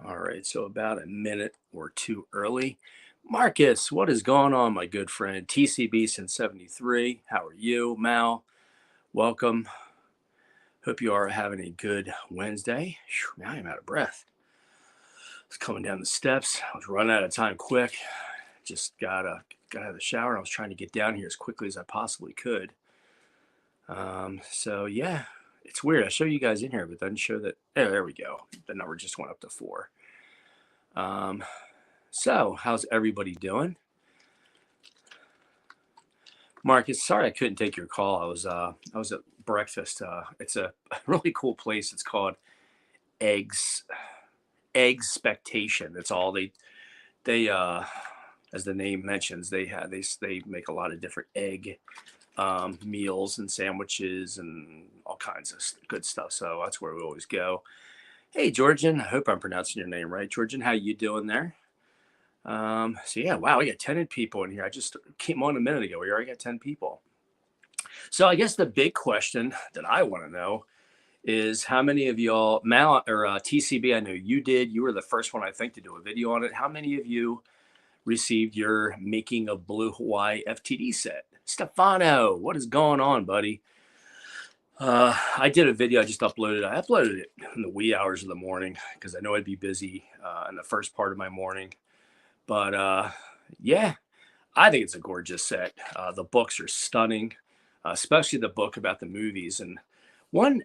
All right, so about a minute or two early. Marcus, what is going on, my good friend? TCB since 73. How are you, Mal? Welcome. Hope you are having a good Wednesday. Phew, man, I am out of breath. I was coming down the steps. I was running out of time quick. Just got out of the shower. And I was trying to get down here as quickly as I possibly could. So yeah, it's weird. I show you guys in here, but it doesn't show that. Oh, there we go. The number just went up to 4. Um, So, how's everybody doing? Marcus, sorry I couldn't take your call. I was at breakfast. It's a really cool place. It's called Eggs Expectation. That's all they as the name mentions, they make a lot of different egg meals and sandwiches and all kinds of good stuff. So that's where we always go. Hey, Georgian, I hope I'm pronouncing your name right. Georgian, how you doing there? So yeah, wow, we got 10 people in here. I just came on a minute ago. We already got 10 people. So I guess the big question that I want to know is how many of y'all, Mal or TCB, I know you did. You were the first one, I think, to do a video on it. How many of you received your Making of Blue Hawaii FTD set? Stefano, what is going on, buddy? I did a video. I just uploaded. I uploaded it in the wee hours of the morning because I know I'd be busy in the first part of my morning. But yeah, I think it's a gorgeous set. The books are stunning, especially the book about the movies. And one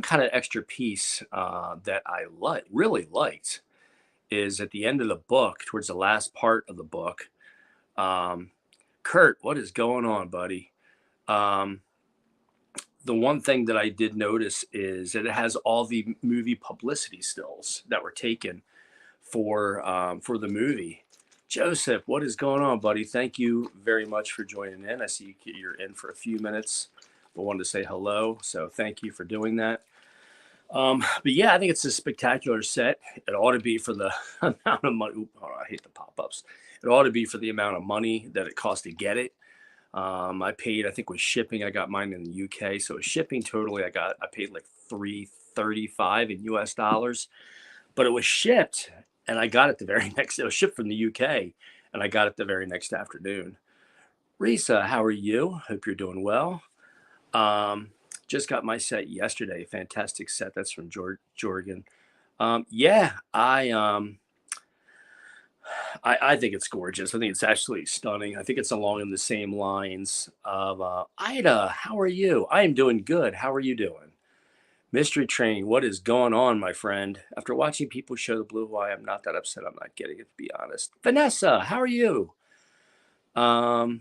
kind of extra piece that I really liked is at the end of the book, towards the last part of the book. Kurt, what is going on, buddy? Um, the one thing that I did notice is that it has all the movie publicity stills that were taken for the movie. Joseph, what is going on, buddy? Thank you very much for joining in. I see you're in for a few minutes, but wanted to say hello. So thank you for doing that. But yeah, I think it's a spectacular set. It ought to be for the amount of money. Oh, I hate the pop-ups. It ought to be for the amount of money that it cost to get it. I paid, I think with shipping, I got mine in the UK. So shipping totally, I paid like $335 in US dollars, but it was shipped and I got it the very next, it was shipped from the UK and I got it the very next afternoon. Risa, how are you? Hope you're doing well. Um, just got my set yesterday. Fantastic set. That's from Jorgen. Yeah, I think it's gorgeous. I think it's actually stunning. I think it's along in the same lines of Ida. How are you? I am doing good. How are you doing? Mystery Train, what is going on, my friend? After watching people show the Blue Hawaii, I'm not that upset. I'm not getting it, to be honest. Vanessa, how are you? Um,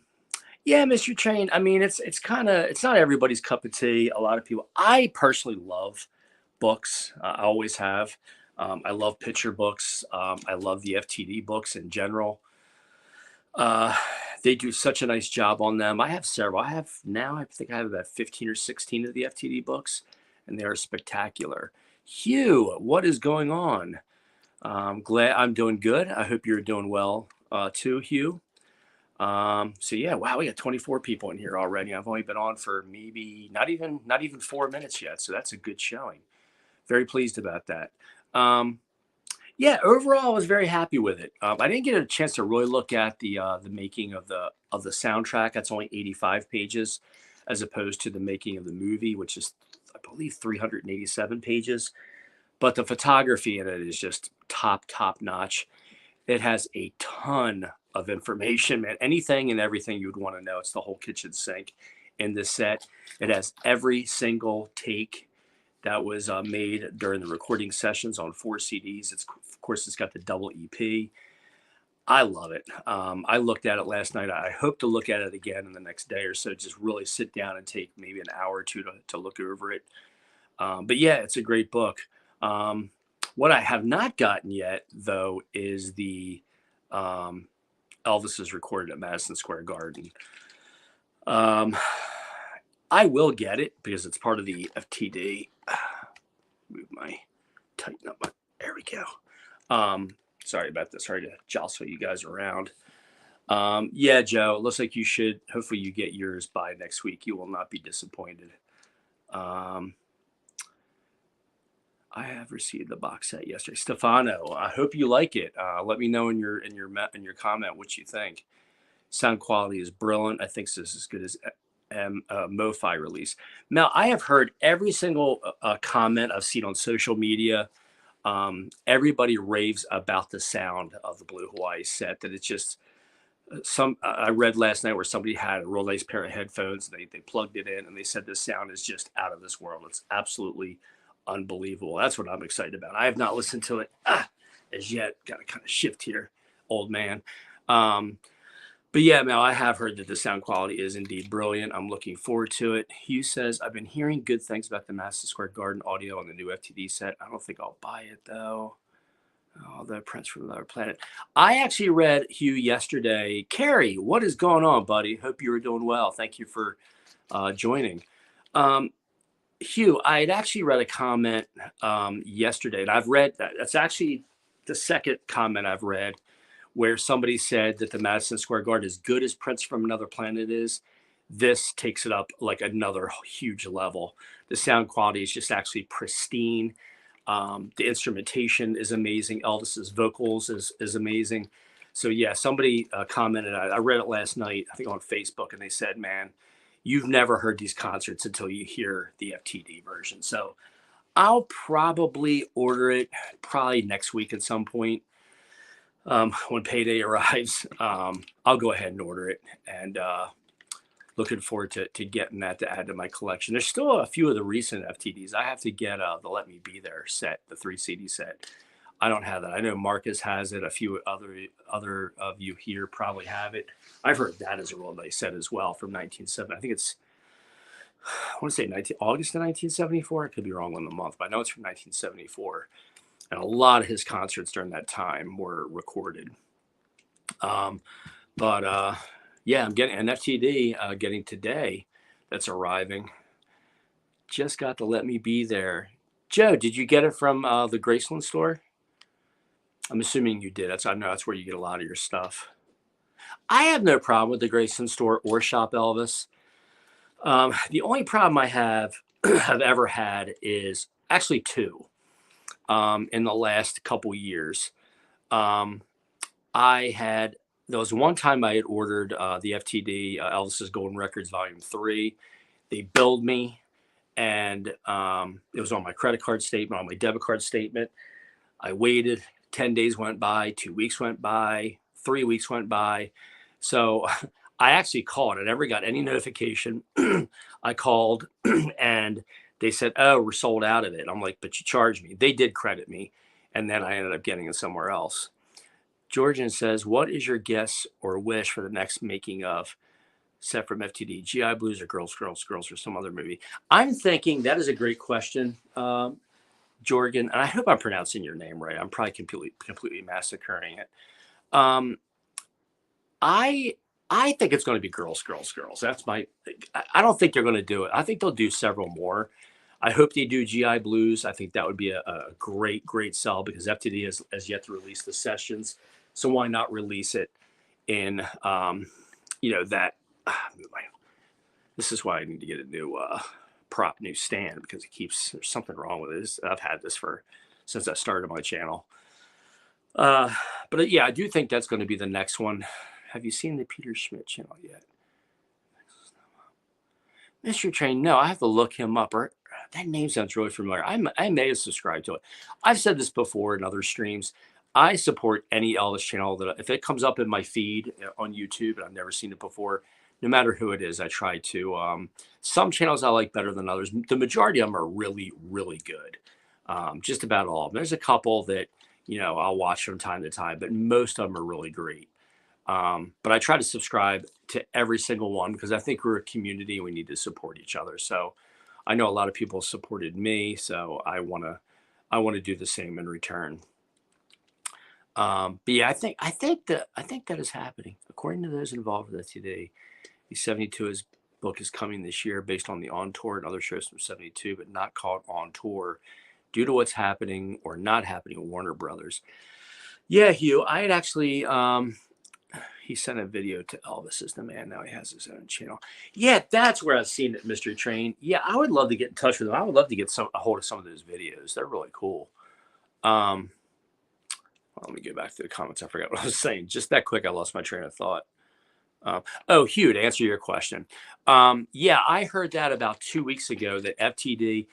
yeah, Mystery Train. I mean, it's kind of it's not everybody's cup of tea. A lot of people. I personally love books. I always have. I love picture books. I love the FTD books in general. Uh, they do such a nice job on them. I have several. I have now. I think I have about 15 or 16 of the FTD books, and they are spectacular. Hugh, what is going on? Glad I'm doing good. I hope you're doing well too, Hugh. So yeah, wow, we got 24 people in here already. I've only been on for maybe not even 4 minutes yet, so that's a good showing. Very pleased about that. Um, yeah, overall, I was very happy with it. I didn't get a chance to really look at the making of the soundtrack. That's only 85 pages, as opposed to the making of the movie, which is I believe 387 pages. But the photography in it is just top notch. It has a ton of information, man. Anything and everything you'd want to know. It's the whole kitchen sink in this set. It has every single take that was made during the recording sessions on 4 CDs. Of course, it's got the double EP. I love it. I looked at it last night. I hope to look at it again in the next day or so. Just really sit down and take maybe an hour or two to look over it. But yeah, it's a great book. Um, what I have not gotten yet, though, is the um, Elvis is recorded at Madison Square Garden. Um, I will get it because it's part of the FTD. Tighten up my, there we go. Sorry about this. Sorry to jostle you guys around. Yeah, Joe, it looks like you should, hopefully you get yours by next week. You will not be disappointed. I have received the box set yesterday. Stefano, I hope you like it. Let me know in your comment what you think. Sound quality is brilliant. I think this is as good as MoFi release. Now, I have heard every single comment I've seen on social media. Everybody raves about the sound of the Blue Hawaii set. That it's just I read last night where somebody had a real nice pair of headphones. They plugged it in and they said the sound is just out of this world. It's absolutely unbelievable. That's what I'm excited about. I have not listened to it as yet. Got to kind of shift here, old man. But yeah, Mel, I have heard that the sound quality is indeed brilliant. I'm looking forward to it. Hugh says, I've been hearing good things about the Madison Square Garden audio on the new FTD set. I don't think I'll buy it though. Oh, the Prince from Another Planet. I actually read Hugh yesterday. Carrie, what is going on, buddy? Hope you were doing well. Thank you for joining. Hugh, I had actually read a comment yesterday, and I've read that. That's actually the second comment I've read where somebody said that the Madison Square Garden, as good as Prince from Another Planet is, this takes it up like another huge level. The sound quality is just actually pristine. The instrumentation is amazing. Elvis's vocals is amazing. So yeah, somebody commented. I read it last night, I think on Facebook, and they said, "Man, you've never heard these concerts until you hear the FTD version." So I'll probably order it probably next week at some point. When payday arrives, I'll go ahead and order it, and looking forward to getting that to add to my collection. There's still a few of the recent FTDs. I have to get the Let Me Be There set, the 3 CD set. I don't have that. I know Marcus has it. A few other of you here probably have it. I've heard that is a real nice set as well from 1970. I think it's, I want to say August of 1974. I could be wrong on the month, but I know it's from 1974. And a lot of his concerts during that time were recorded. Yeah, I'm getting an FTD getting today that's arriving. Just got to Let Me Be There. Joe, did you get it from the Graceland store? I'm assuming you did. I know that's where you get a lot of your stuff. I have no problem with the Graceland store or Shop Elvis. The only problem I have ever had is actually two. In the last couple years, there was one time I had ordered the FTD Elvis's Golden Records Volume 3. They billed me, and it was on my credit card statement, on my debit card statement. I waited. 10 days went by, 2 weeks went by, 3 weeks went by. So I actually called. I never got any notification. I called and they said, "Oh, we're sold out of it." I'm like, "But you charged me." They did credit me, and then I ended up getting it somewhere else. Georgian says, "What is your guess or wish for the next making of set from FTD? GI Blues or Girls, Girls, Girls, or some other movie?" I'm thinking that is a great question, Jorgen, and I hope I'm pronouncing your name right. I'm probably completely massacring it. I think it's going to be Girls, Girls, Girls. I don't think they're going to do it. I think they'll do several more. I hope they do GI Blues. I think that would be a great sell because FTD has yet to release the sessions. So why not release it in, that. This is why I need to get a new new stand because there's something wrong with it. I've had this since I started my channel. But yeah, I do think that's going to be the next one. Have you seen the Peter Schmidt channel yet? Mr. Train, no, I have to look him up. Or that name sounds really familiar. I may have subscribed to it. I've said this before in other streams. I support any Elvis channel that if it comes up in my feed on YouTube and I've never seen it before, no matter who it is, I try to. Some channels I like better than others. The majority of them are really, really good. Just about all of them. There's a couple that, I'll watch from time to time, but most of them are really great. But I try to subscribe to every single one because I think we're a community and we need to support each other. So I know a lot of people supported me, so I want to do the same in return. But yeah, I think that is happening. According to those involved with it today, the 72 his book is coming this year based on the On Tour and other shows from 72, but not called On Tour due to what's happening or not happening with Warner Brothers. Yeah, Hugh, I had actually He sent a video to Elvis is the man. Now he has his own channel. Yeah, that's where I've seen it, Mystery Train. Yeah, I would love to get in touch with him. I would love to get a hold of some of those videos. They're really cool. Um, let me get back to the comments. I forgot what I was saying. Just that quick, I lost my train of thought. Oh, Hugh, to answer your question. Yeah, I heard that about 2 weeks ago that FTD,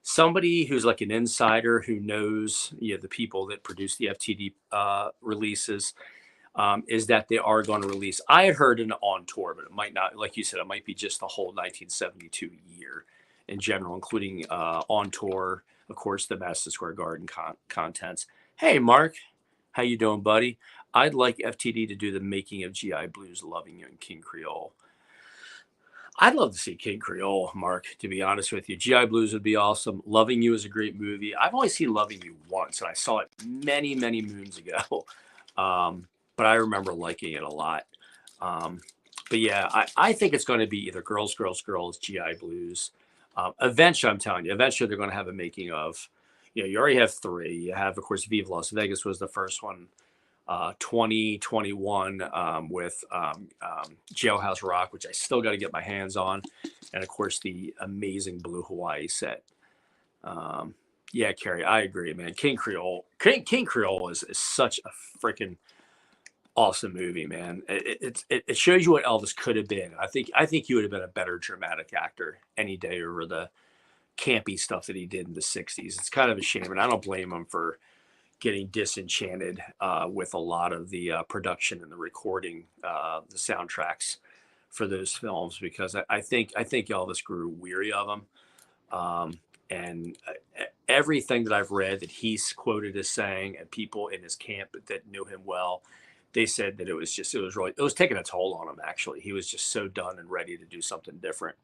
somebody who's like an insider who knows the people that produce the FTD releases, is that they are going to release. I had heard an on tour, but it might not, like you said, it might be just the whole 1972 year in general, including on tour, of course, the Madison Square Garden contents. Hey, Mark, how you doing, buddy? I'd like FTD to do the making of GI Blues, Loving You, and King Creole. I'd love to see King Creole, Mark, to be honest with you. GI Blues would be awesome. Loving You is a great movie. I've only seen Loving You once, and I saw it many, many moons ago. But I remember liking it a lot. But yeah, I think it's going to be either Girls, Girls, Girls, GI Blues. Eventually, I'm telling you, eventually they're going to have a making of. You already have three. You have, of course, Viva Las Vegas was the first one. 2021 with Jailhouse Rock, which I still got to get my hands on, and of course the amazing Blue Hawaii set. Yeah, Carrie, I agree, man. King Creole is such a freaking awesome movie, man. It shows you what Elvis could have been. I think he would have been a better dramatic actor any day over the campy stuff that he did in the 60s. It's kind of a shame, and I don't blame him for getting disenchanted with a lot of the production and the recording, the soundtracks for those films, because I think Elvis grew weary of them. And everything that I've read that he's quoted as saying, and people in his camp that knew him well, they said that it was taking a toll on him. Actually, he was just so done and ready to do something different.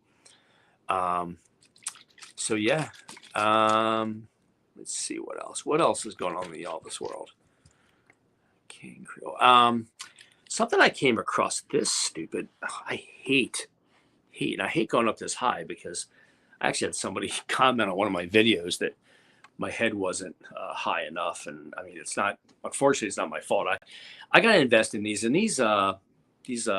So yeah. Let's see what else. What else is going on in the Elvis world? King Creole. Something I came across this stupid. I hate, and I hate going up this high because I actually had somebody comment on one of my videos that my head wasn't high enough, and I mean unfortunately it's not my fault. I got to invest in these, and these things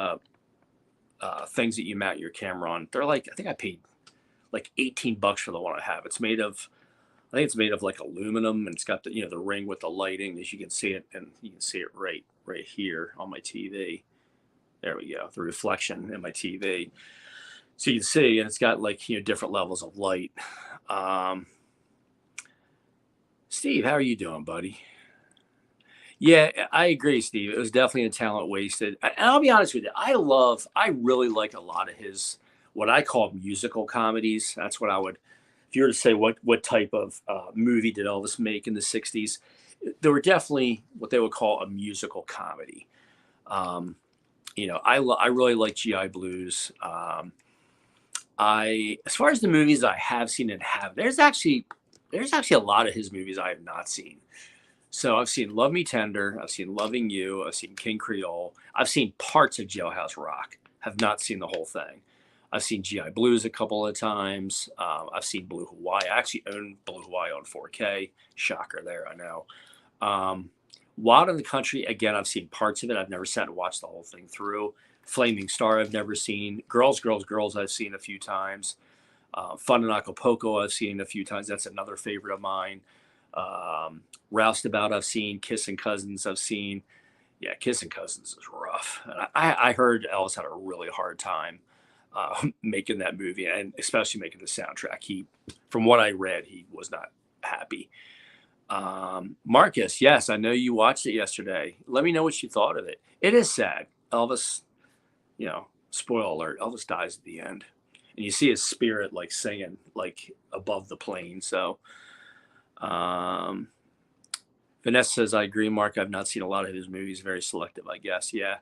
that you mount your camera on. They're like, I think I paid like $18 for the one I have. I think it's made of like aluminum, and it's got the the ring with the lighting, as you can see it, and you can see it right here on my TV. There we go, the reflection in my TV, so you can see, and it's got like different levels of light. Steve, how are you doing, buddy? Yeah, I agree, Steve. It was definitely a talent wasted. And I'll be honest with you, I really like a lot of his what I call musical comedies. That's what I would. If you were to say what type of movie did Elvis make in the 60s, there were definitely what they would call a musical comedy. I really like GI Blues. As far as the movies I have seen and have, there's actually a lot of his movies I have not seen. So I've seen Love Me Tender, I've seen Loving You, I've seen King Creole, I've seen parts of Jailhouse Rock, have not seen the whole thing. I've seen GI Blues a couple of times. I've seen Blue Hawaii. I actually own Blue Hawaii on 4K. Shocker there, I know. Wild in the Country, again, I've seen parts of it. I've never sat and watched the whole thing through. Flaming Star, I've never seen. Girls, Girls, Girls, I've seen a few times. Fun in Acapulco, I've seen a few times. That's another favorite of mine. Roustabout, I've seen. Kissing Cousins, I've seen. Yeah, Kissing Cousins is rough. And I heard Elvis had a really hard time making that movie, and especially making the soundtrack. From what I read, he was not happy. Marcus, yes, I know you watched it yesterday. Let me know what you thought of it. It is sad. Elvis, spoiler alert, Elvis dies at the end. And you see his spirit like singing like above the plane. So Vanessa says, I agree, Mark. I've not seen a lot of his movies. Very selective, I guess. Yeah.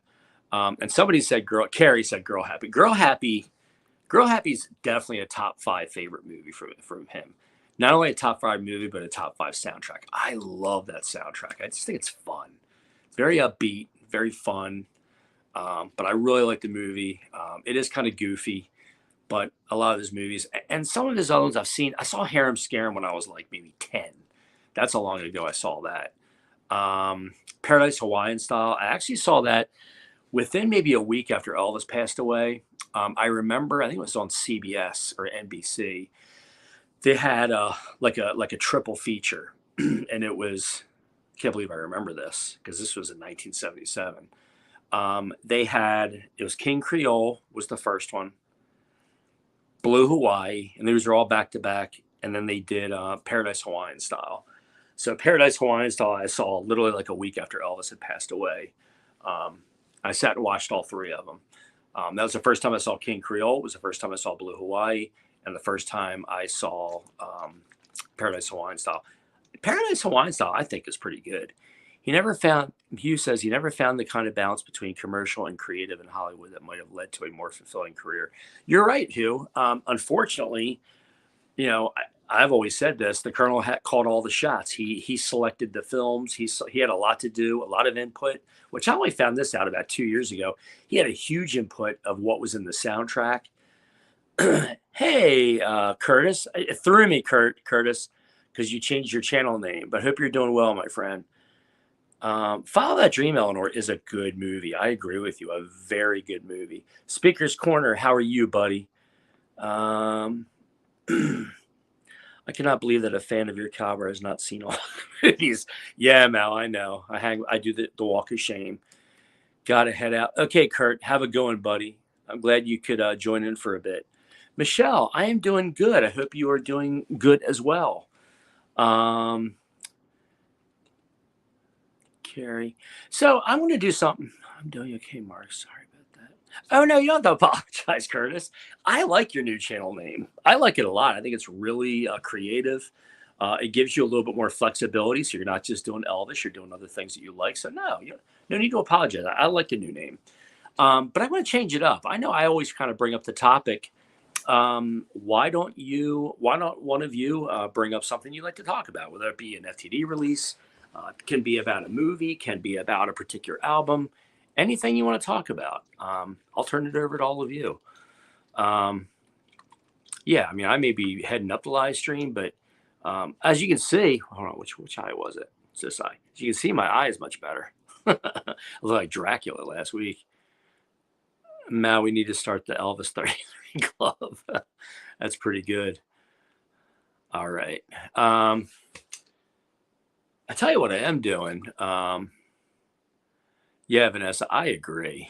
And somebody said Carrie said Girl Happy. Girl Happy is definitely a top 5 favorite movie from him. Not only a top 5 movie, but a top 5 soundtrack. I love that soundtrack. I just think it's fun. It's very upbeat, very fun. But I really like the movie. It is kind of goofy, but a lot of his movies and some of his other ones I've seen. I saw Harem Scarum when I was like maybe 10. That's how long ago I saw that. Paradise Hawaiian Style. I actually saw that within maybe a week after Elvis passed away, I remember, I think it was on CBS or NBC. They had like a triple feature, and it was, I can't believe I remember this because this was in 1977. They had, it was King Creole was the first one, Blue Hawaii, and these were all back to back. And then they did Paradise Hawaiian Style. So Paradise Hawaiian Style I saw literally like a week after Elvis had passed away. Um, I sat and watched all three of them. That was the first time I saw King Creole. It was the first time I saw Blue Hawaii, and the first time I saw Paradise Hawaiian Style. Paradise Hawaiian Style, I think, is pretty good. He never found, Hugh says, he never found the kind of balance between commercial and creative in Hollywood that might have led to a more fulfilling career. You're right, Hugh. Unfortunately, I've always said this. The Colonel called all the shots. He selected the films. He had a lot to do, a lot of input. Which I only found this out about 2 years ago. He had a huge input of what was in the soundtrack. Hey, Curtis, it threw me, Curtis, because you changed your channel name. But hope you're doing well, my friend. Follow That Dream, Eleanor, is a good movie. I agree with you. A very good movie. Speaker's Corner, how are you, buddy? I cannot believe that a fan of your cover has not seen all the movies. Yeah, Mal, I know. I do the walk of shame. Gotta head out. Okay, Kurt, have a good one, buddy. I'm glad you could join in for a bit. Michelle, I am doing good. I hope you are doing good as well. Carrie. So I'm going to do something. I'm doing okay, Mark. Sorry about that. Oh, no, you don't have to apologize, Curtis. I like your new channel name. I like it a lot. I think it's really creative. It gives you a little bit more flexibility. So you're not just doing Elvis, you're doing other things that you like. So no, no need to apologize. I like the new name. But I'm going to change it up. I know I always kind of bring up the topic. Why not one of you bring up something you like to talk about, whether it be an FTD release, can be about a movie, can be about a particular album, anything you want to talk about. I'll turn it over to all of you. Yeah, I mean, I may be heading up the live stream, but as you can see, hold on, which eye was it? It's this eye. As you can see, my eye is much better. I looked like Dracula last week. Now we need to start the Elvis 33 Club. That's pretty good. All right. I tell you what I am doing. Yeah, Vanessa, I agree.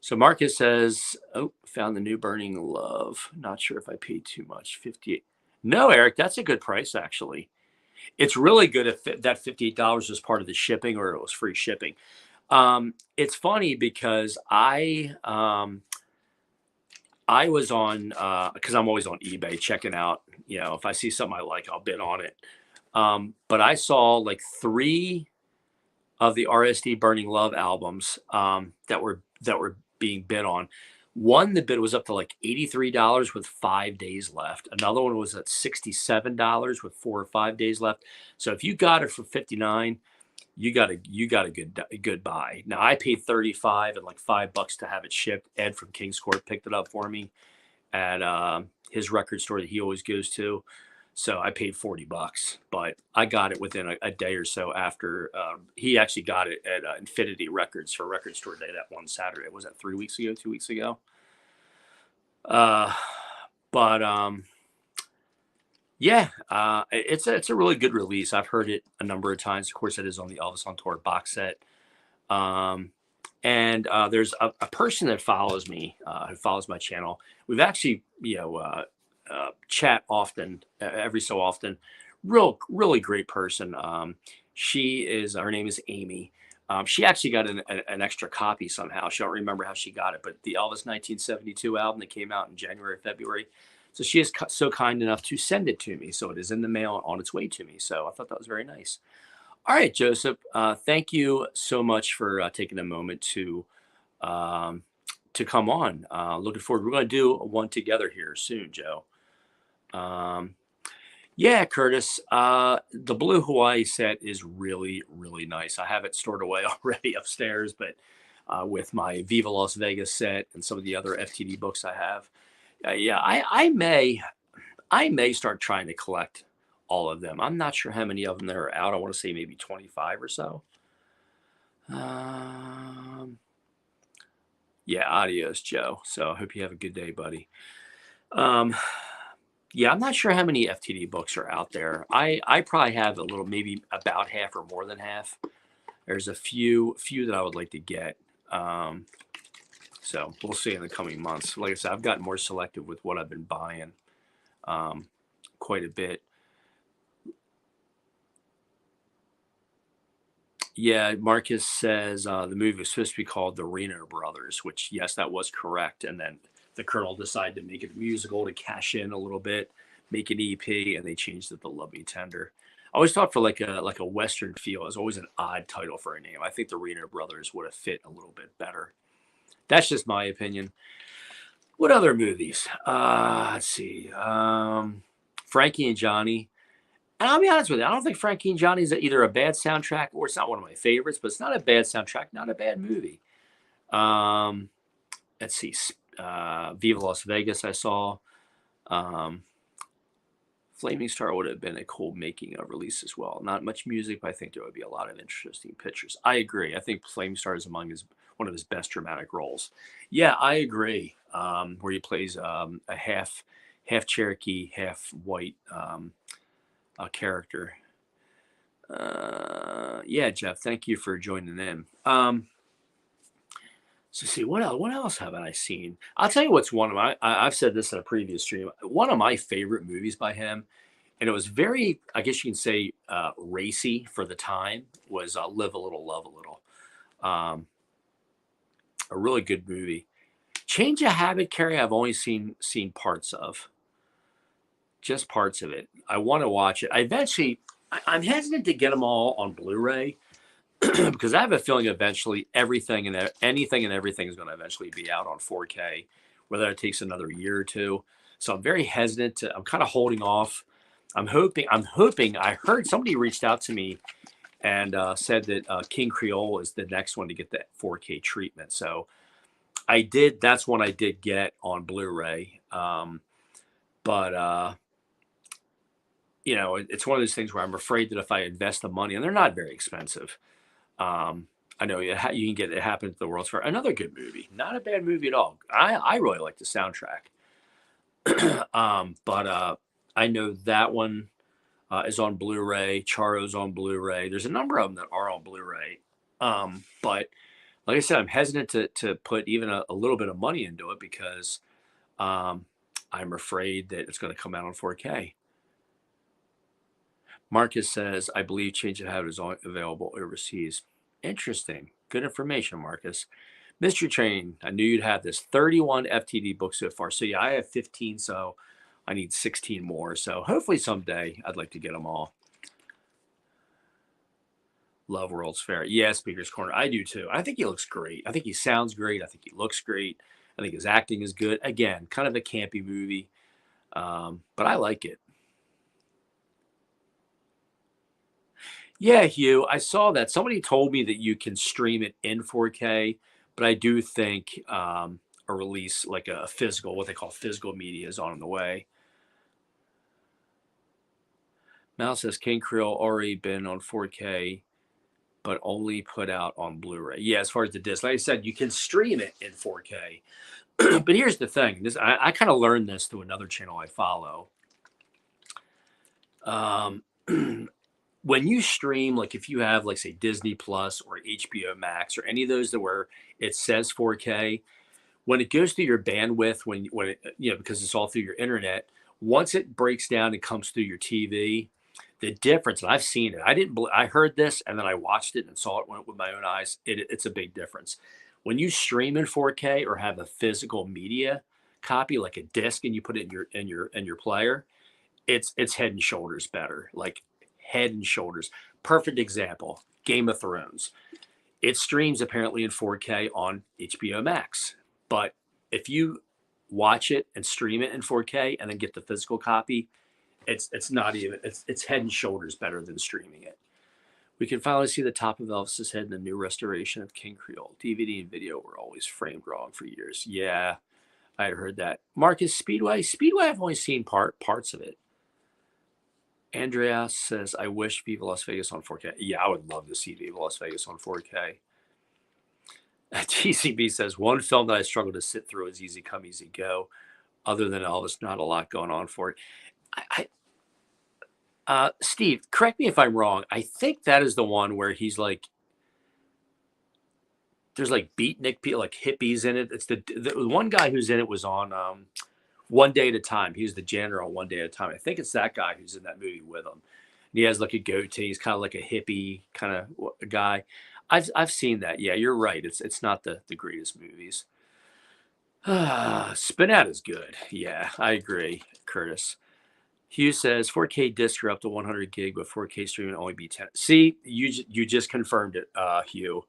So Marcus says, oh, found the new Burning Love. Not sure if I paid too much. 58. No, Eric, that's a good price, actually. It's really good if that $58 was part of the shipping or it was free shipping. It's funny because I was on, because I'm always on eBay checking out, if I see something I like, I'll bid on it. But I saw like 3 of the RSD Burning Love albums that were being bid on. One, the bid was up to like $83 with 5 days left. Another one was at $67 with 4 or 5 days left. So if you got it for $59, you got a good buy. Now I paid $35 and like $5 to have it shipped. Ed from King's Court picked it up for me at his record store that he always goes to. So I paid $40, but I got it within a day or so after he actually got it at Infinity Records for Record Store Day that one Saturday. Was that 3 weeks ago, 2 weeks ago? Yeah, it's a really good release. I've heard it a number of times. Of course, it is on the Elvis on Tour box set. And there's a person that follows me, who follows my channel. We've actually, chat often, every so often. Really great person. Her name is Amy. She actually got an extra copy somehow. She don't remember how she got it, but the Elvis 1972 album that came out in January, February. So she is so kind enough to send it to me. So it is in the mail on its way to me. So I thought that was very nice. All right, Joseph, thank you so much for taking a moment to come on. Looking forward. We're going to do one together here soon, Joe. Yeah, Curtis, the Blue Hawaii set is really, really nice. I have it stored away already upstairs, but with my Viva Las Vegas set and some of the other FTD books I have, yeah, I may start trying to collect all of them. I'm not sure how many of them there are out. I want to say maybe 25 or so. Yeah, adios, Joe. So I hope you have a good day, buddy. Um, yeah, I'm not sure how many FTD books are out there. I probably have a little, maybe about half or more than half. There's a few that I would like to get. Um, so we'll see in the coming months. Like I said, I've gotten more selective with what I've been buying, um, quite a bit. Yeah, Marcus says the movie was supposed to be called The Reno Brothers, which, yes, that was correct. And then the Colonel decided to make it a musical to cash in a little bit, make an EP, and they changed it to Love Me Tender. I always thought for like a Western feel, it was always an odd title for a name. I think the Reno Brothers would have fit a little bit better. That's just my opinion. What other movies? Let's see. Frankie and Johnny. And I'll be honest with you, I don't think Frankie and Johnny is either a bad soundtrack or it's not one of my favorites, but it's not a bad soundtrack, not a bad movie. Um, let's see. Viva Las Vegas, I saw. Um, Flaming Star would have been a cool making of release as well. Not much music, but I think there would be a lot of interesting pictures. I agree. I think Flaming Star is among one of his best dramatic roles. Yeah, I agree. Where he plays a half Cherokee, half white character. Yeah, Jeff, thank you for joining in. So see what else haven't I seen? I'll tell you what's one of my I've said this in a previous stream. One of my favorite movies by him, and it was very, I guess you can say, racy for the time, was Live a Little, Love a Little. Um, a really good movie. Change of Habit, Carrie, I've only seen parts of, just parts of it. I want to watch it. I'm hesitant to get them all on Blu-ray because I have a feeling eventually anything and everything is going to eventually be out on 4K, whether it takes another year or two. So I'm very hesitant to. I'm kind of holding off. I'm hoping. I heard somebody reached out to me and said that King Creole is the next one to get that 4K treatment. So I did. That's one I did get on Blu-ray. But it's one of those things where I'm afraid that if I invest the money, and they're not very expensive. I know you can get It Happened to the World's Fair. Another good movie. Not a bad movie at all. I really like the soundtrack. But I know that one is on Blu-ray. Charo's on Blu-ray. There's a number of them that are on Blu-ray. But like I said, I'm hesitant to put even a little bit of money into it because I'm afraid that it's going to come out on 4K. Marcus says, I believe Change of Habit is available overseas. Interesting. Good information, Marcus. Mystery Train, I knew you'd have this. 31 FTD books so far. So yeah, I have 15, so I need 16 more. So hopefully someday I'd like to get them all. Love World's Fair. Yeah, Speaker's Corner. I do too. I think he looks great. I think he sounds great. I think he looks great. I think his acting is good. Again, kind of a campy movie, but I like it. Yeah, Hugh, I saw that. Somebody told me that you can stream it in 4K, but I do think a release like a physical, what they call physical media, is on the way. Mal says King Creole already been on 4K, but only put out on Blu-ray. Yeah, as far as the disc, like I said, you can stream it in 4K. But here's the thing: I kind of learned this through another channel I follow. Um, when you stream, like if you have, like, say, Disney Plus or HBO Max or any of those where it says 4K, when it goes through your bandwidth, when it, because it's all through your internet, once it breaks down and comes through your TV, the difference, and I've seen it. I heard this and then I watched it and saw it with my own eyes. It's a big difference. When you stream in 4K or have a physical media copy, like a disc, and you put it in your player, it's head and shoulders better. Like head and shoulders. Perfect example. Game of Thrones. It streams apparently in 4K on HBO Max. But if you watch it and stream it in 4K and then get the physical copy, it's not even it's head and shoulders better than streaming it. We can finally see the top of Elvis's head in the new restoration of King Creole. DVD and video were always framed wrong for years. Yeah, I had heard that. Marcus, Speedway. I've only seen parts of it. Andrea says, I wish Viva Las Vegas on 4K. Yeah, I would love to see Viva Las Vegas on 4K. TCB says one film that I struggle to sit through is Easy Come Easy Go. Other than Elvis, not a lot going on for it. Steve, correct me if I'm wrong. I think that is the one where he's like, there's like beatnik people, like hippies in it. It's the one guy who's in it was on One Day at a Time. He was the janitor on One Day at a Time. I think it's that guy who's in that movie with him. And he has like a goatee. He's kind of like a hippie kind of guy. I've seen that. Yeah, you're right. It's not the greatest movies. Spin Out is good. Yeah, I agree, Curtis. Hugh says 4K discs are up to 100 gig, but 4K streaming only be 10. See, you just confirmed it, Hugh.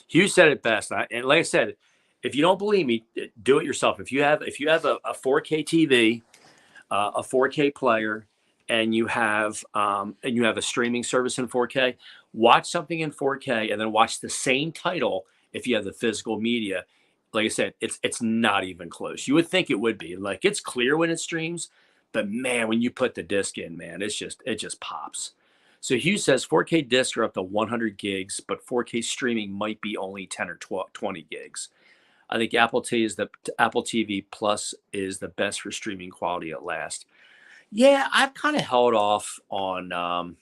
Hugh said it best, and like I said, if you don't believe me, do it yourself. If you have a 4K TV, a 4K player, and you have a streaming service in 4K, watch something in 4K, and then watch the same title if you have the physical media. Like I said, it's not even close. You would think it would be. Like it's clear when it streams, but man, when you put the disc in, man, it just pops. So Hugh says 4K discs are up to 100 gigs, but 4K streaming might be only 10 or 12, 20 gigs. I think Apple TV Plus is the best for streaming quality at last. Yeah, I've kind of held off on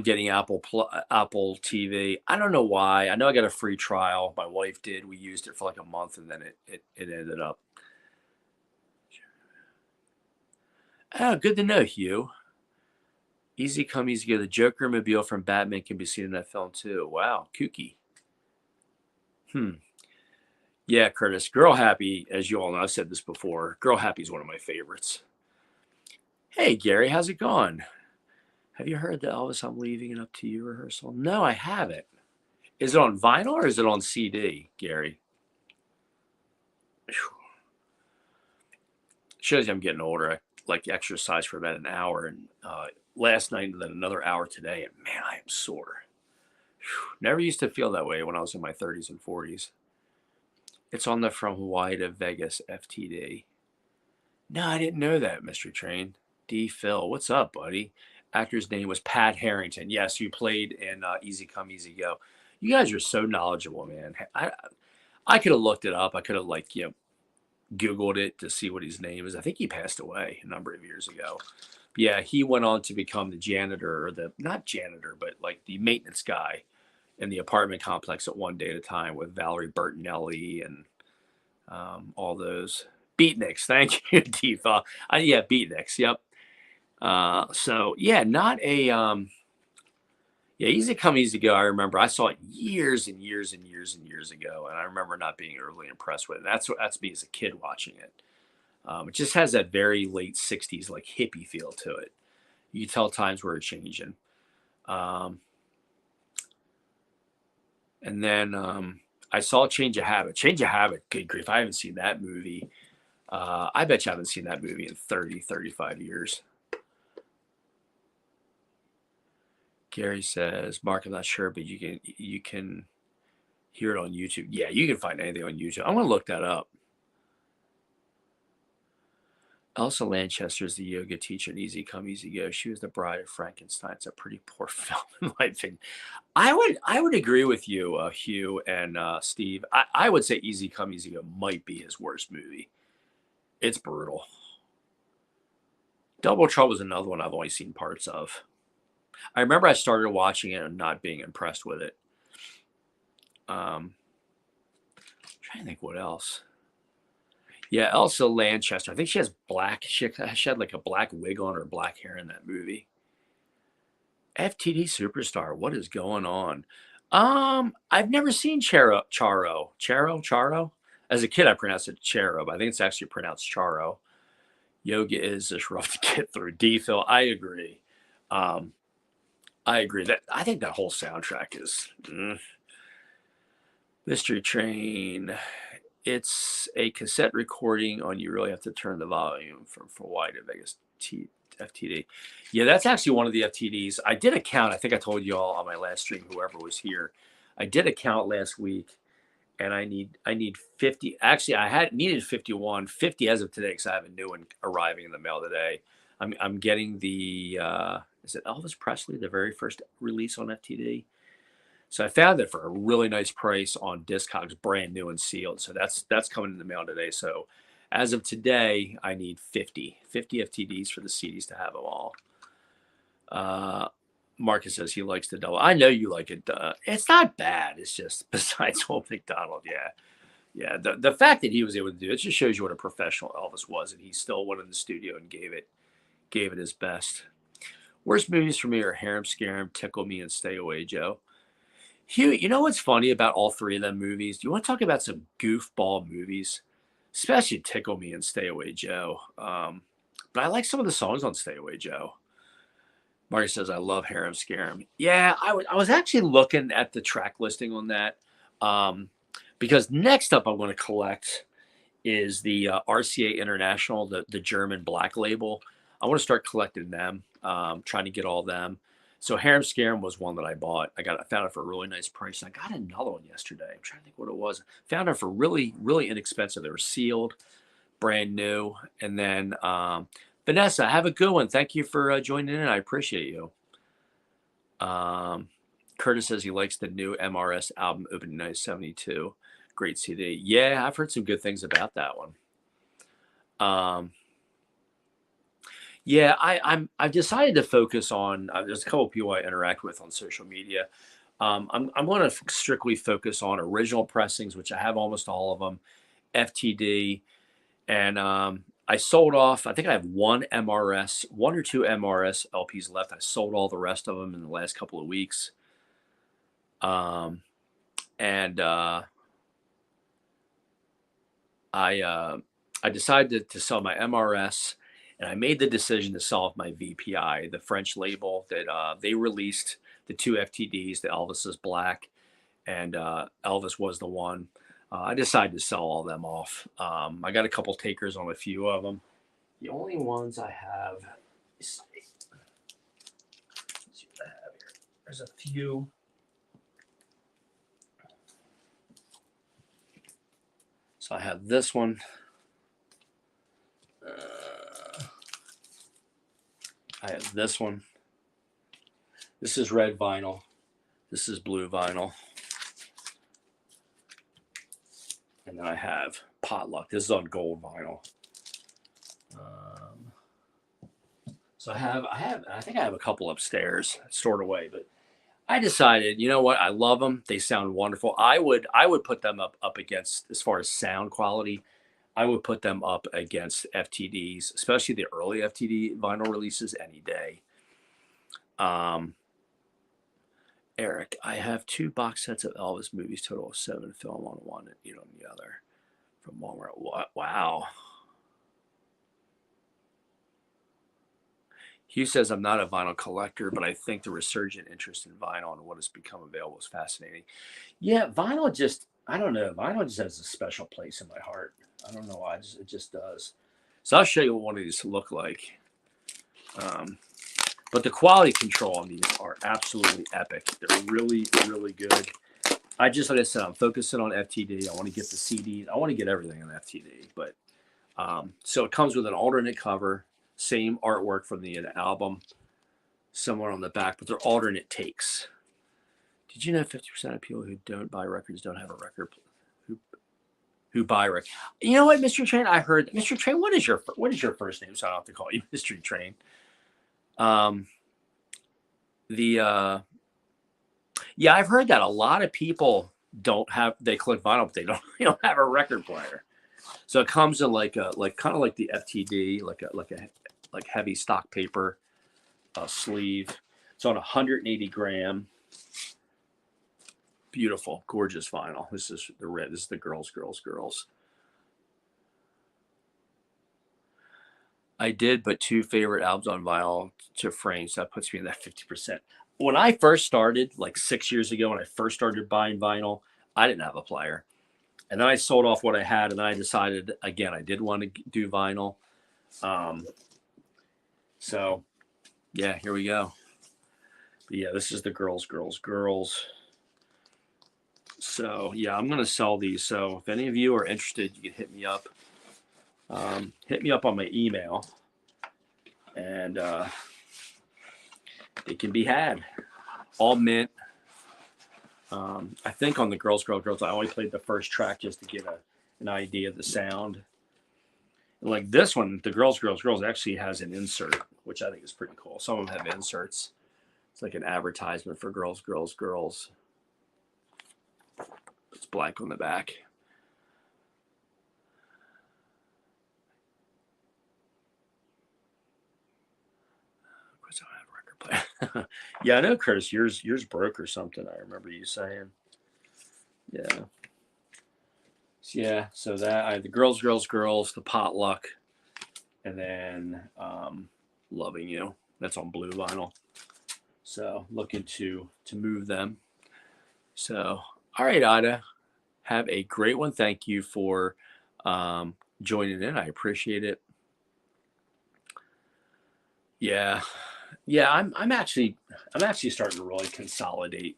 getting Apple TV. I don't know why. I know I got a free trial. My wife did. We used it for like a month, and then it ended up. Oh, good to know, Hugh. Easy Come Easy Go. The Joker mobile from Batman can be seen in that film too. Wow, kooky. Yeah, Curtis. Girl Happy, as you all know, I've said this before. Girl Happy is one of my favorites. Hey, Gary, how's it going? Have you heard the Elvis I'm Leaving It Up to You rehearsal? No, I haven't. Is it on vinyl or is it on CD, Gary? Whew. Shows you I'm getting older. I like exercise for about an hour, and last night and then another hour today, and man, I am sore. Whew. Never used to feel that way when I was in my 30s and 40s. It's on the From Hawaii to Vegas FTD. No, I didn't know that, Mystery Train. D. Phil, what's up, buddy? Actor's name was Pat Harrington. Yes, you played in Easy Come Easy Go. You guys are so knowledgeable, man. I could have looked it up. I could have Googled it to see what his name is. I think he passed away a number of years ago. Yeah, he went on to become the janitor, or not janitor, but like the maintenance guy in the apartment complex at One Day at a Time with Valerie Bertinelli and all those beatniks. Thank you, Tifa. Yeah, beatniks. Yep. So yeah, not a yeah, Easy Come Easy Go. I remember I saw it years and years and years and years ago, and I remember not being overly impressed with it. That's me as a kid watching it. It just has that very late '60s like hippie feel to it. You can tell times were changing. Um, and then I saw Change of Habit. Change of Habit, good grief, I haven't seen that movie. I bet you haven't seen that movie in 30, 35 years. Gary says, Mark, I'm not sure, but you can hear it on YouTube. Yeah, you can find anything on YouTube. I'm going to look that up. Elsa Lanchester is the yoga teacher in Easy Come Easy Go. She was the bride of Frankenstein. It's a pretty poor film, in my opinion. I would agree with you, Hugh and Steve. I would say Easy Come Easy Go might be his worst movie. It's brutal. Double Trouble is another one I've only seen parts of. I remember I started watching it and not being impressed with it. I'm trying to think what else. Yeah, Elsa Lanchester. I think she has black. She had like a black wig on, or black hair in that movie. FTD Superstar. What is going on? I've never seen Charo. As a kid, I pronounced it Charo, but I think it's actually pronounced Charo. Yoga is just rough to get through. D. Phil, I agree. I agree that I think that whole soundtrack is Mystery Train. It's a cassette recording on. You really have to turn the volume from Hawaii to Vegas FTD. Yeah, that's actually one of the FTDs. I did a count. I think I told you all on my last stream, whoever was here. I did a count last week, and I need 50. Actually, I needed 51, 50 as of today, because I have a new one arriving in the mail today. I'm getting the is it Elvis Presley, the very first release on FTD? So I found it for a really nice price on Discogs, brand new and sealed. So that's coming in the mail today. So as of today, I need 50 FTDs for the CDs to have them all. Marcus says he likes the double. I know you like it. It's not bad. It's just besides Old McDonald. Yeah. Yeah. The fact that he was able to do it just shows you what a professional Elvis was. And he still went in the studio and gave it his best. Worst movies for me are Harem Scarum, Tickle Me, and Stay Away Joe. Hugh, you know what's funny about all three of them movies? Do you want to talk about some goofball movies? Especially Tickle Me and Stay Away Joe. But I like some of the songs on Stay Away Joe. Marty says, I love Harem Scarum. Yeah, I was actually looking at the track listing on that. Because next up I'm going to collect is the RCA International, the German black label. I want to start collecting them, trying to get all of them. So Harem Scarum was one that I bought. I found it for a really nice price. I got another one yesterday. I'm trying to think what it was. Found it for really, really inexpensive. They were sealed, brand new. And then Vanessa, have a good one. Thank you for joining in. I appreciate you. Curtis says he likes the new MRS album, Opening Night 72. Great CD. Yeah, I've heard some good things about that one. Yeah, I've decided to focus on. There's a couple of people I interact with on social media. I'm going to strictly focus on original pressings, which I have almost all of them. FTD, and I sold off. I think I have one or two MRS LPs left. I sold all the rest of them in the last couple of weeks. And I decided to sell my MRS. And I made the decision to sell off my VPI, the French label that they released the two FTDs, the Elvis is Black, and Elvis was the one. I decided to sell all them off. I got a couple takers on a few of them. The only ones I have, let's see what I have here. There's a few. So I have this one. I have this one. This is red vinyl. This is blue vinyl. And then I have Potluck. This is on gold vinyl. So I think I have a couple upstairs stored away, but I decided, you know what? I love them. They sound wonderful. I would put them up against, as far as sound quality, I would put them up against FTDs, especially the early FTD vinyl releases, any day. Eric, I have 2 box sets of Elvis movies, total of 7 film on one and 8 on the other from Walmart. Wow. Hugh says, I'm not a vinyl collector, but I think the resurgent interest in vinyl and what has become available is fascinating. Yeah, vinyl just, I don't know. Vinyl just has a special place in my heart. I don't know why. It just does. So I'll show you what one of these look like. But the quality control on these are absolutely epic. They're really, really good. Like I said, I'm focusing on FTD. I want to get the CDs. I want to get everything on FTD. But so it comes with an alternate cover, same artwork from the album, somewhere on the back, but they're alternate takes. Did you know 50% of people who don't buy records don't have a record player? Who buy records? You know what, Mr. Train? I heard, Mr. Train. What is your first name? So I don't have to call you Mr. Train. Yeah, I've heard that a lot of people they collect vinyl, but they don't have a record player. So it comes in like kind of like the FTD, like heavy stock paper sleeve. It's on 180 gram. Beautiful, gorgeous vinyl. This is the red. This is the girls. I did, but 2 favorite albums on vinyl to frame, so that puts me in that 50%. When I first started, like 6 years ago, when I first started buying vinyl, I didn't have a player. And then I sold off what I had, and then I decided, again, I did want to do vinyl. So, yeah, here we go. But yeah, this is the girls. So, yeah, I'm going to sell these. So if any of you are interested, you can hit me up. Hit me up on my email, and they can be had. All mint. I think on the girls, I only played the first track just to get an idea of the sound. And like this one, the girls actually has an insert, which I think is pretty cool. Some of them have inserts. It's like an advertisement for girls. It's black on the back. Of course, I don't have a record player. Yeah, I know, Curtis. Yours broke or something. I remember you saying. Yeah. Yeah. So that I had the girls, the potluck, and then loving you. That's on blue vinyl. So looking to move them. So all right, Ida. Have a great one. Thank you for joining in. I appreciate it. Yeah, yeah. I'm actually starting to really consolidate.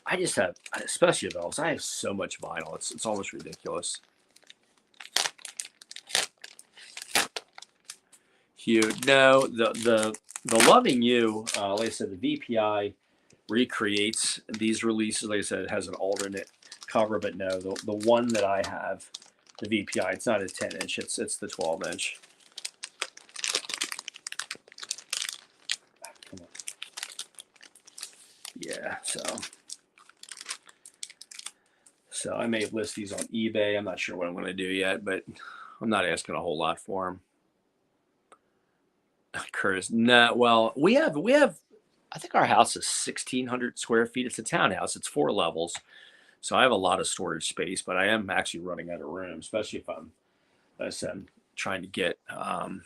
I just have, especially with Elvis, I have so much vinyl. It's almost ridiculous. Hugh, no, the loving you. Like I said, the VPI recreates these releases. Like I said, it has an alternate cover, but no, the one that I have, the VPI, it's not a 10-inch. It's the 12-inch. Yeah, so I may list these on eBay. I'm not sure what I'm going to do yet, but I'm not asking a whole lot for them. Curtis, no. Well, we have. I think our house is 1,600 square feet. It's a townhouse. It's 4 levels, so I have a lot of storage space. But I am actually running out of room, especially if like I said, trying to get the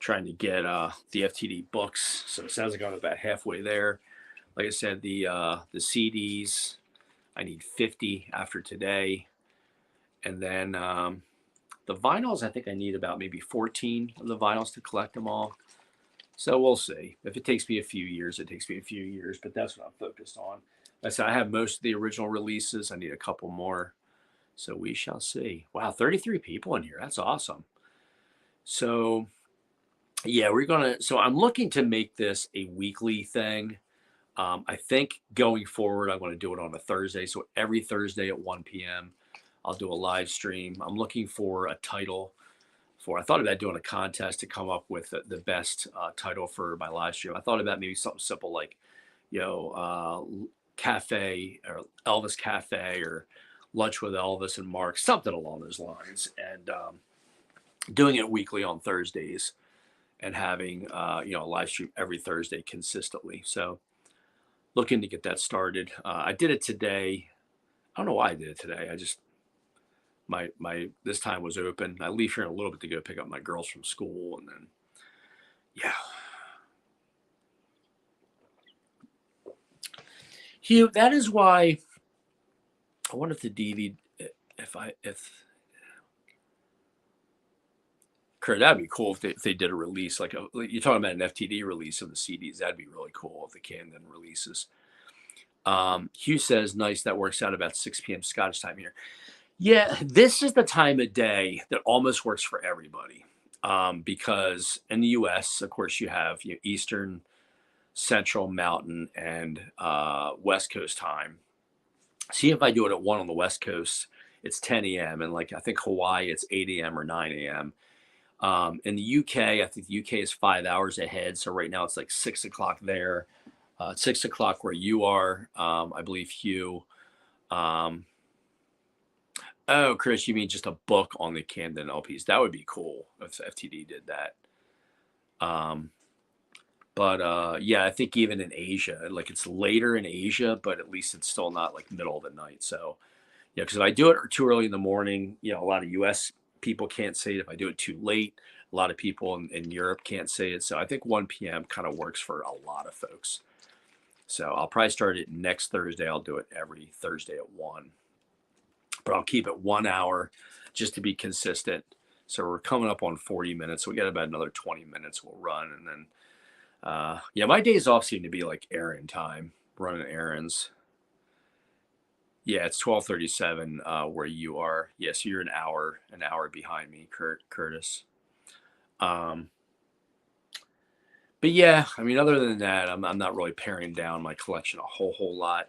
FTD books. So it sounds like I'm about halfway there. Like I said, the CDs. I need 50 after today, and then the vinyls. I think I need about maybe 14 of the vinyls to collect them all. So we'll see. If it takes me a few years, it takes me a few years, but that's what I'm focused on. Like I said, I have most of the original releases. I need a couple more. So we shall see. Wow, 33 people in here. That's awesome. So yeah, so I'm looking to make this a weekly thing. I think going forward, I'm going to do it on a Thursday. So every Thursday at 1 p.m., I'll do a live stream. I'm looking for a title I thought about doing a contest to come up with the best title for my live stream. I thought about maybe something simple like, cafe or Elvis Cafe or lunch with Elvis and Mark, something along those lines, and doing it weekly on Thursdays and having a live stream every Thursday consistently. So looking to get that started. I did it today. I don't know why I did it today. I just my this time was open. I leave here in a little bit to go pick up my girls from school, and then yeah. Hugh, that is why I wonder if the DVD, if Kurt, that'd be cool if they did a release like you're talking about an FTD release of the CDs. That'd be really cool if the Camden releases. Hugh says, nice. That works out about 6 p.m. Scottish time here. Yeah, this is the time of day that almost works for everybody. Because in the U.S., of course, you have Eastern, Central, Mountain, and West Coast time. See, if I do it at 1 on the West Coast, it's 10 a.m. And like I think Hawaii, it's 8 a.m. or 9 a.m. In the UK, I think the UK is 5 hours ahead. So right now it's like 6 o'clock there. It's 6 o'clock where you are, I believe, Hugh. Oh, Chris, you mean just a book on the Camden LPs? That would be cool if FTD did that. But yeah, I think even in Asia, like it's later in Asia, but at least it's still not like middle of the night. So yeah, because if I do it too early in the morning, a lot of US people can't see it. If I do it too late, a lot of people in Europe can't see it. So I think 1 p.m. kind of works for a lot of folks. So I'll probably start it next Thursday. I'll do it every Thursday at 1. But I'll keep it 1 hour just to be consistent. So we're coming up on 40 minutes. So we got about another 20 minutes we'll run. And then, yeah, my days off seem to be like errand time, running errands. Yeah, it's 12:37 where you are. Yes, yeah, so you're an hour behind me, Curtis. But yeah, I mean, other than that, I'm not really paring down my collection a whole lot.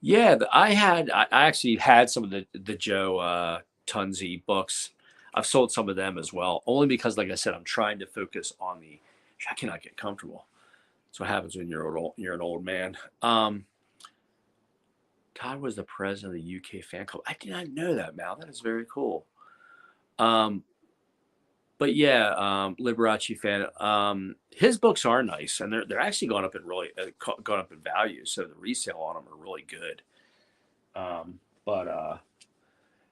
Yeah, I actually had some of the Joe Tunzi books. I've sold some of them as well, only because, like I said, I'm trying to focus on the. I cannot get comfortable. That's what happens when you're an old man. Todd was the president of the UK fan club. I did not know that, Mal. That is very cool. Um, but yeah, Liberace fan. His books are nice, and they're actually gone up in gone up in value. So the resale on them are really good. But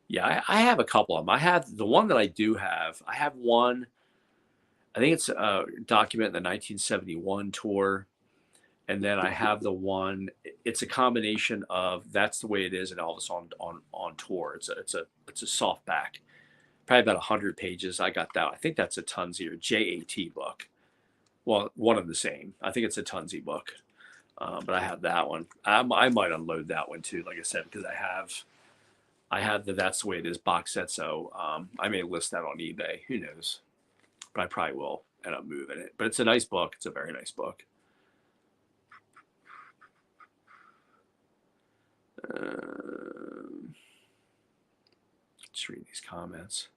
yeah, I have a couple of them. I have the one that I do have. I have one. I think it's a document in the 1971 tour, and then I have the one. It's a combination of That's the Way It Is and Elvis on tour. It's a softback, probably about 100 pages. I got that. I think that's a Tunzi or JAT book. Well, one of the same. I think it's a Tunzi book, but I have that one. I might unload that one too. Like I said, because I have the That's the Way It Is box set. So I may list that on eBay. Who knows? But I probably will end up moving it. But it's a nice book. It's a very nice book. Let's read these comments.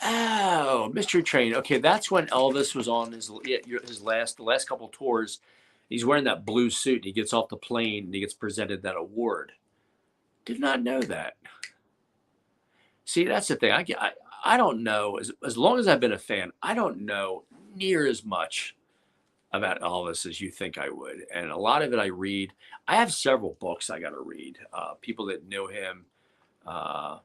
Oh, Mystery Train. Okay, that's when Elvis was on the last couple tours. He's wearing that blue suit. And he gets off the plane and he gets presented that award. Did not know that. See, that's the thing. I don't know. As long as I've been a fan, I don't know near as much about Elvis as you think I would. And a lot of it I read. I have several books I got to read. People that know him. Uh,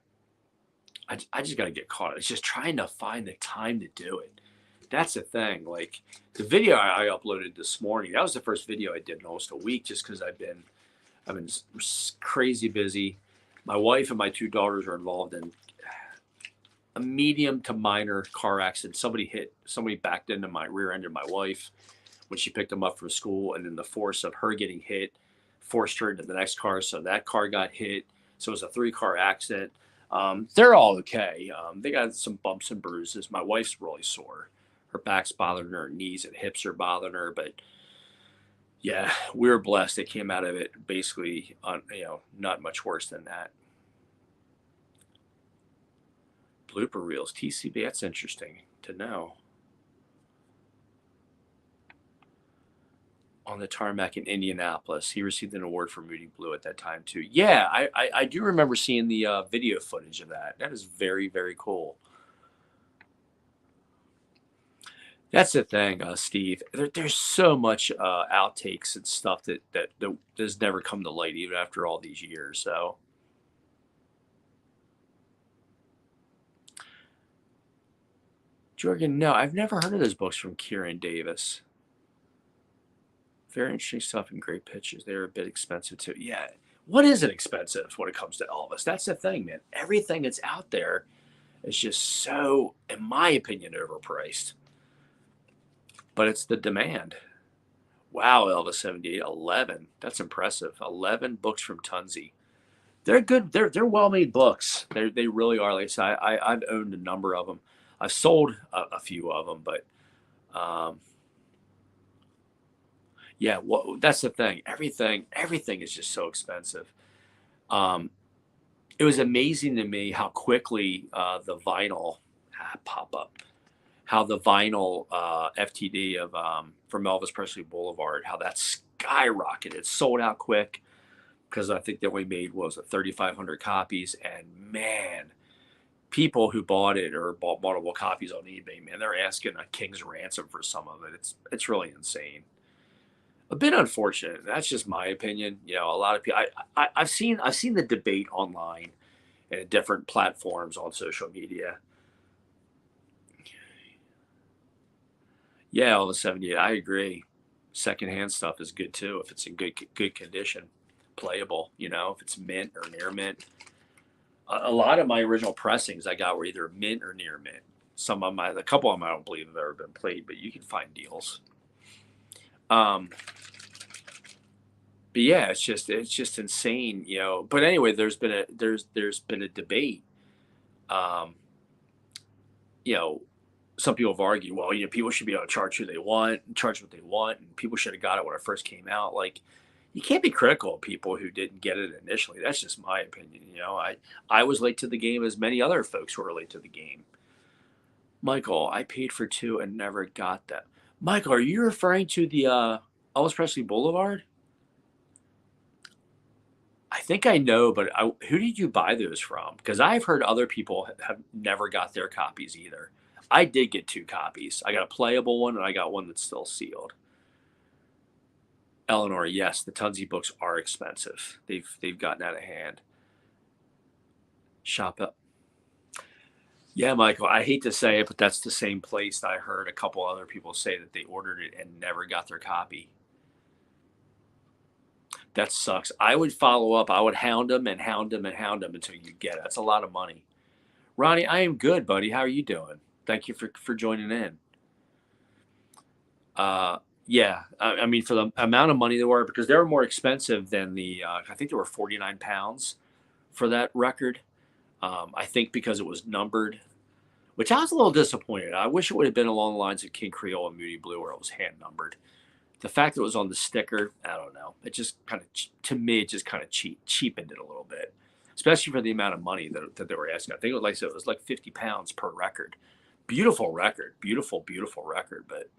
I just got to get caught. It's just trying to find the time to do it. That's the thing. Like the video I uploaded this morning, that was the first video I did in almost a week, just because I've been crazy busy. My wife and my two daughters are involved in a medium to minor car accident. Somebody backed into my rear end of my wife when she picked them up from school, and then the force of her getting hit forced her into the next car. So that car got hit. So it was a 3-car accident. They're all okay. They got some bumps and bruises. My wife's really sore. Her back's bothering her, knees and hips are bothering her. But yeah, we were blessed. They came out of it basically, not much worse than that. Blooper reels, TCB. That's interesting to know. On the tarmac in Indianapolis, he received an award for Moody Blue at that time too. Yeah, I do remember seeing the video footage of that. That is very, very cool. That's the thing, Steve. There's so much outtakes and stuff that does never come to light even after all these years. So Jorgen, no, I've never heard of those books from Kieran Davis. Very interesting stuff and great pitches. They're a bit expensive too. Yeah. What isn't expensive when it comes to Elvis? That's the thing, man. Everything that's out there is just so, in my opinion, overpriced. But it's the demand. Wow, Elvis 78, 11. That's impressive. 11 books from Tunzi. They're good. They're well-made books. They really are. Like I said, I've owned a number of them. I've sold a few of them, but yeah, that's the thing. Everything is just so expensive. Um, it was amazing to me how quickly the vinyl pop up, how the vinyl FTD of from Elvis Presley Boulevard, how that skyrocketed. It sold out quick because I think they only made 3,500 copies, and man, people who bought it or bought multiple copies on eBay, man, they're asking a king's ransom for some of it. It's really insane. A bit unfortunate. That's just my opinion. A lot of people. I've seen the debate online and different platforms on social media. Yeah, all the 78. I agree. Secondhand stuff is good too if it's in good condition, playable. If it's mint or near mint. A lot of my original pressings I got were either mint or near mint. A couple of them I don't believe have ever been played, but you can find deals. But yeah, it's just insane, But anyway, there's been a debate. Um, you know, some people have argued, people should be able to charge who they want, charge what they want, and people should have got it when it first came out. Like, You can't be critical of people who didn't get it initially. That's just my opinion. I was late to the game as many other folks were late to the game. Michael, I paid for two and never got them. Michael, are you referring to the Elvis Presley Boulevard? I think I know, but who did you buy those from? Because I've heard other people have never got their copies either. I did get two copies. I got a playable one and I got one that's still sealed. Eleanor, yes, the Tunsy books are expensive. They've gotten out of hand. Shop up. Yeah, Michael, I hate to say it, but that's the same place that I heard a couple other people say that they ordered it and never got their copy. That sucks. I would follow up. I would hound them and hound them and hound them until you get it. That's a lot of money. Ronnie, I am good, buddy. How are you doing? Thank you for joining in. Yeah, I mean, for the amount of money they were, because they were more expensive than I think they were 49 pounds for that record. I think because it was numbered, which I was a little disappointed. I wish it would have been along the lines of King Creole and Moody Blue, where it was hand numbered. The fact that it was on the sticker, I don't know. It just kind of, to me, it just kind of cheapened it a little bit, especially for the amount of money that they were asking. I think it was like, so it was like 50 pounds per record. Beautiful record, beautiful, beautiful record. But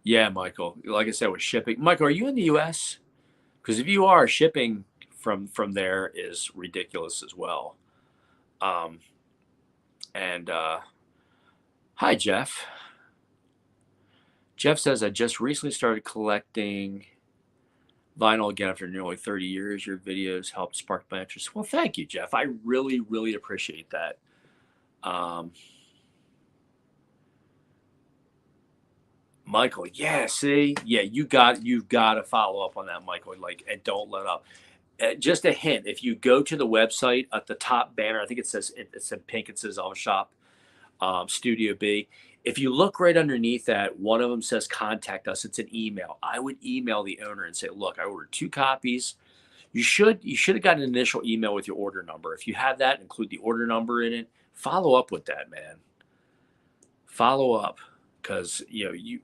yeah, Michael, like I said, with shipping, Michael, are you in the U.S.? Because if you are, shipping from there is ridiculous as well. Um, and Hi, Jeff. Jeff says, I just recently started collecting vinyl again after nearly 30 years. Your videos helped spark my interest. Well, thank you, Jeff. I really, really appreciate that. Um, Michael, yeah, see, yeah, you've got to follow up on that, Michael. Like, and don't let up. Just a hint: if you go to the website at the top banner, I think it's in pink. It says "All Shop Studio B." If you look right underneath that, one of them says "Contact us." It's an email. I would email the owner and say, "Look, I ordered two copies. You should have got an initial email with your order number. If you have that, include the order number in it. Follow up with that, man. Follow up, because you.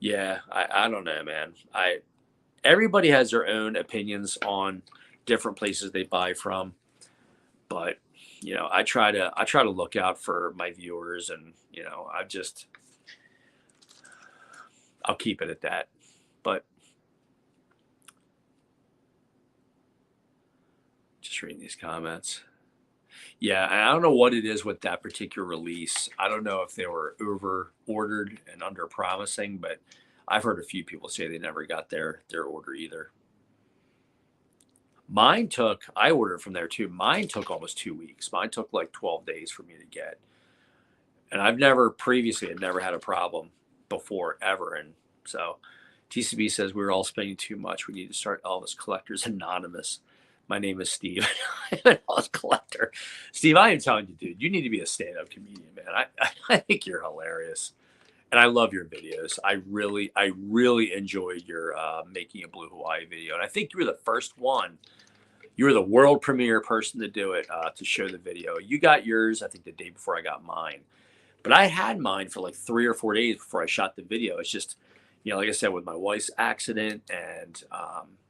Yeah, I don't know, man. Everybody has their own opinions on different places they buy from, but I try to look out for my viewers, and I'll keep it at that. But just reading these comments. Yeah, I don't know what it is with that particular release. I don't know if they were over ordered and under promising, but I've heard a few people say they never got their order either. I ordered from there too. Mine took almost 2 weeks. Mine took like 12 days for me to get. And I've never previously had never had a problem before ever. And so TCB says we're all spending too much. We need to start Elvis Collectors Anonymous. My name is Steve. I'm an Elvis collector. Steve, I am telling you, dude, you need to be a stand-up comedian, man. I think you're hilarious. And I love your videos. I really enjoyed your making a Blue Hawaii video. And I think you were the first one. You were the world premiere person to do it, to show the video. You got yours, I think, the day before I got mine. But I had mine for like 3 or 4 days before I shot the video. It's just, like I said, with my wife's accident and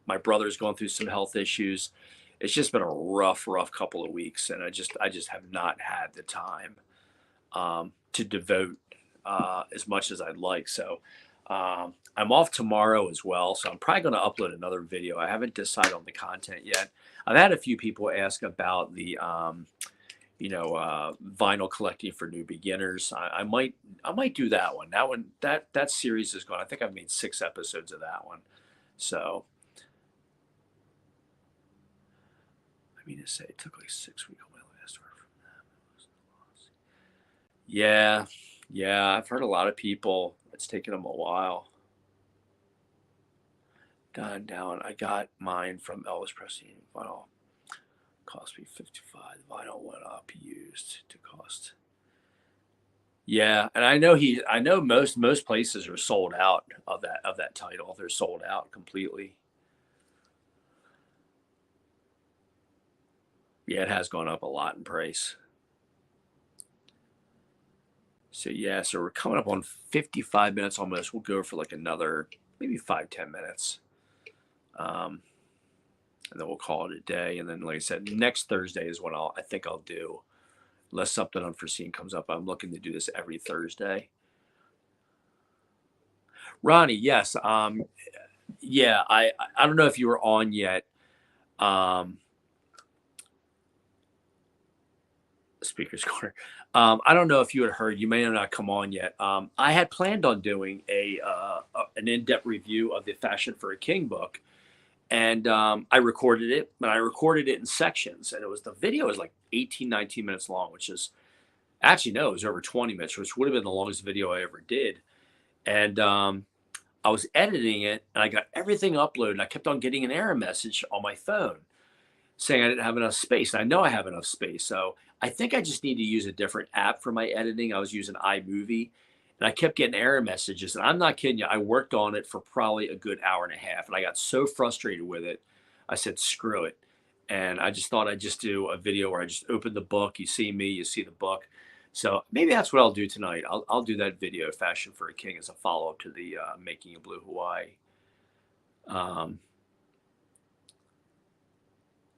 my brother's going through some health issues, it's just been a rough couple of weeks, and I just have not had the time to devote as much as I'd like. So I'm off tomorrow as well, so I'm probably going to upload another video. I haven't decided on the content yet. I've had a few people ask about the vinyl collecting for new beginners. I might do that one. That series is going. I think I've made 6 episodes of that one. So I mean to say it took like 6 weeks on my last order from them. Yeah, yeah. I've heard a lot of people. It's taken them a while. Down. I got mine from Elvis Presley vinyl. Cost me 55. The vinyl went up used to cost. Yeah, and I know most places are sold out of that title. They're sold out completely. Yeah, it has gone up a lot in price. So yeah, so we're coming up on 55 minutes almost. We'll go for like another maybe 5-10 minutes. Um, and then we'll call it a day. And then, like I said, next Thursday is when I think I'll do, unless something unforeseen comes up. I'm looking to do this every Thursday. Ronnie, yes. Yeah, I don't know if you were on yet. Um, Speaker's Corner. I don't know if you had heard. You may have not come on yet. I had planned on doing an in-depth review of the Fashion for a King book, and I recorded it, but I recorded it in sections, and the video was like 18, 19 minutes long, which is actually no, it was over 20 minutes, which would have been the longest video I ever did. And I was editing it, and I got everything uploaded. And I kept on getting an error message on my phone saying I didn't have enough space. And I know I have enough space. So I think I just need to use a different app for my editing. I was using iMovie, and I kept getting error messages. And I'm not kidding you. I worked on it for probably a good hour and a half. And I got so frustrated with it. I said, screw it. And I just thought I'd just do a video where I just open the book. You see me, you see the book. So maybe that's what I'll do tonight. I'll do that video, Fashion for a King, as a follow up to the Making a Blue Hawaii. Um,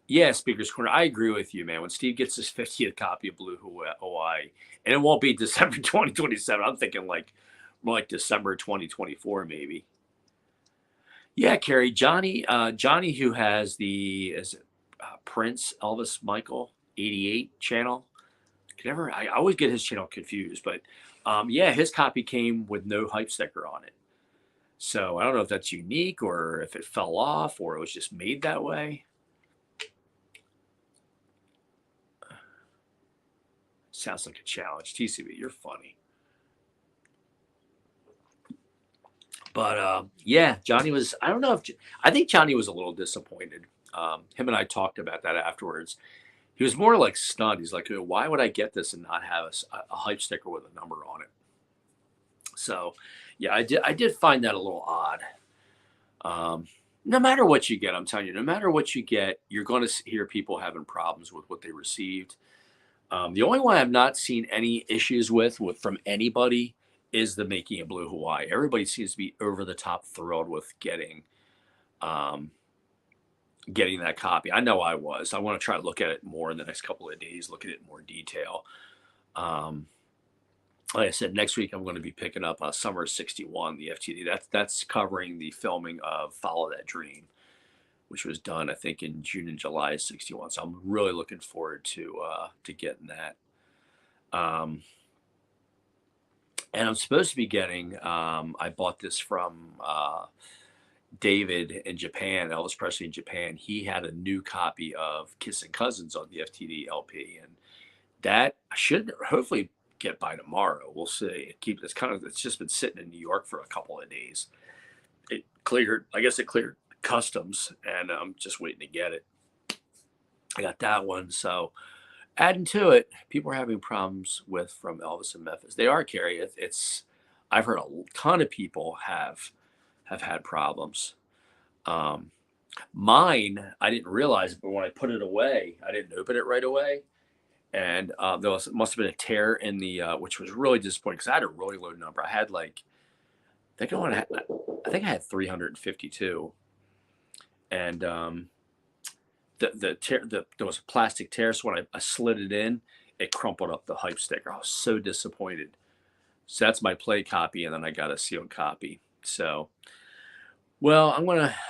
Yeah, Speaker's Corner. I agree with you, man. When Steve gets his 50th copy of Blue Hawaii, and it won't be December 2027. I'm thinking like more like December 2024, maybe. Yeah, Carrie, Johnny, who has the is it Prince Elvis Michael 88 channel. I always get his channel confused, but yeah, his copy came with no hype sticker on it. So I don't know if that's unique or if it fell off or it was just made that way. Sounds like a challenge. TCB, you're funny. But yeah, Johnny was, I don't know if, I think Johnny was a little disappointed. Him and I talked about that afterwards. He was more like stunned. He's like, why would I get this and not have a hype sticker with a number on it? So yeah, I did find that a little odd. Um, no matter what you get, I'm telling you, no matter what you get, you're going to hear people having problems with what they received. The only one I've not seen any issues with from anybody is the Making a Blue Hawaii. Everybody seems to be over the top thrilled with um, getting that copy. I know I was. I want to try to look at it more in the next couple of days, look at it in more detail. Um, like I said, next week I'm going to be picking up Summer '61, the FTD. That's covering the filming of Follow That Dream, which was done I think in June and July of '61. So I'm really looking forward to getting that. Um, and I'm supposed to be getting. I bought this from David in Japan, Elvis Presley in Japan. He had a new copy of Kissing Cousins on the FTD LP, and that I should hopefully get by tomorrow. We'll see. It's just been sitting in New York for a couple of days. It cleared. I guess it cleared customs, and I'm just waiting to get it. I got that one. So adding to it, people are having problems with from Elvis and Memphis. They are, Carrie. It's I've heard a ton of people have had problems. Um, Mine, I didn't realize it, but when I put it away, I didn't open it right away, and must have been a tear in the which was really disappointing because I had a really low number. I had like I think I had 352, and there was a plastic tear, so when I slid it in, it crumpled up the hype sticker. I was so disappointed. So that's my play copy, and then I got a sealed copy. So, well, I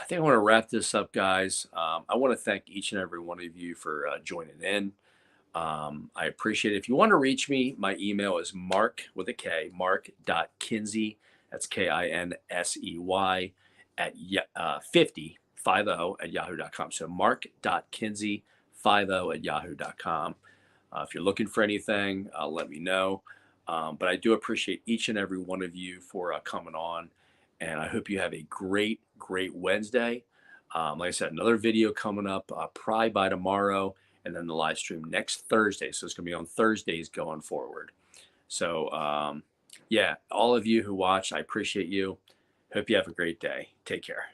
think I want to wrap this up, guys. I want to thank each and every one of you for joining in. I appreciate it. If you want to reach me, my email is mark with a K, mark.kinsey, that's Kinsey, at 50 at yahoo.com. So mark.kinsey50 at yahoo.com. If you're looking for anything, let me know. But I do appreciate each and every one of you for coming on. And I hope you have a great, great Wednesday. Like I said, another video coming up probably by tomorrow, and then the live stream next Thursday. So it's going to be on Thursdays going forward. So, yeah, all of you who watch, I appreciate you. Hope you have a great day. Take care.